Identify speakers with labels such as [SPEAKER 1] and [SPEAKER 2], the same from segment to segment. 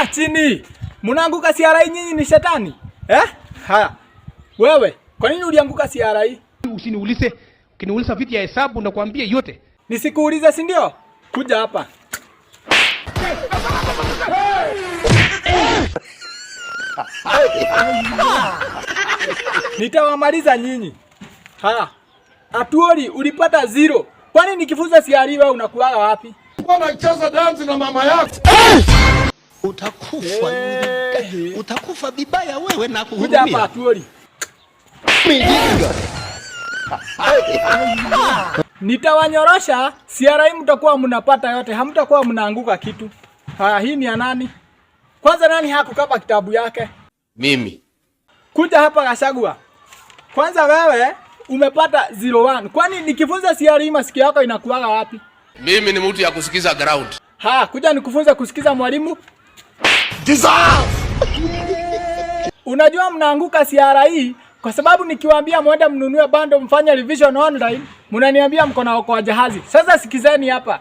[SPEAKER 1] Kaa chini. Mnaanguka CRA nyinyi ni shetani? Haya. Wewe, kwa nini ulianguka CRA?
[SPEAKER 2] Usiniulize. Ukiniuliza vitu ya hesabu nakwambia yote.
[SPEAKER 1] Nisikuulize si ndio? Kuja hapa. Nitawamaliza nyinyi. Haya. Atuoli ulipata 0. Kwani nikifunza CRA wewe unakuwa wapi?
[SPEAKER 3] Mbona cheza dance na mama yako?
[SPEAKER 4] Utakufa utakufa vibaya wewe na
[SPEAKER 1] kuhurumia. Kuja hapa Atuoli. Nitawanyorosha, CRA mtakuwa mnapata yote, hamtakuwa mnaanguka kitu. Haya, hii ni ya nani? Kwanza nani hakukapa kitabu yake?
[SPEAKER 4] Mimi.
[SPEAKER 1] Kuja hapa Gachagua. Kwanza wewe umepata 01. Kwani nikifunza CRA masikio yako inakuwaga wapi?
[SPEAKER 4] Mimi ni mtu ya kusikiza ground.
[SPEAKER 1] Kuja nikufunza kusikiza mwalimu. Unajua mnaanguka CRA kwa sababu nikiwaambia mwende mnunue bando mfanye revision online, mnaniambia mko na okoa jahazi. Sasa sikizeni hapa.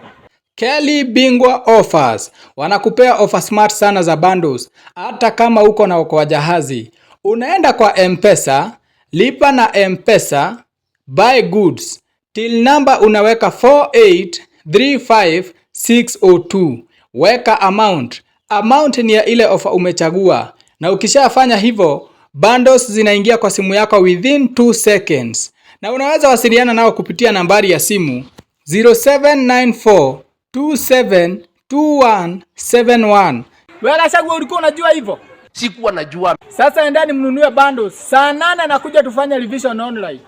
[SPEAKER 1] Kelly Bingwa Offers wanakupea offer smart sana za bundles hata kama uko na okoa jahazi. Unaenda kwa M-Pesa, lipa na M-Pesa, buy goods. Till number unaweka 4835602. Weka amount. Amount ni ya ile offer umechagua. Na ukishafanya hivyo, bundles zinaingia kwa simu yako within 2 seconds. Na unaweza wasiliana nao kupitia nambari ya simu 0794272171. Wewe Gachagua ulikuwa unajua hivyo?
[SPEAKER 4] Sikuwa najua.
[SPEAKER 1] Sasa endeni mnunue bundles. Saa 8 nakuja tufanye revision online.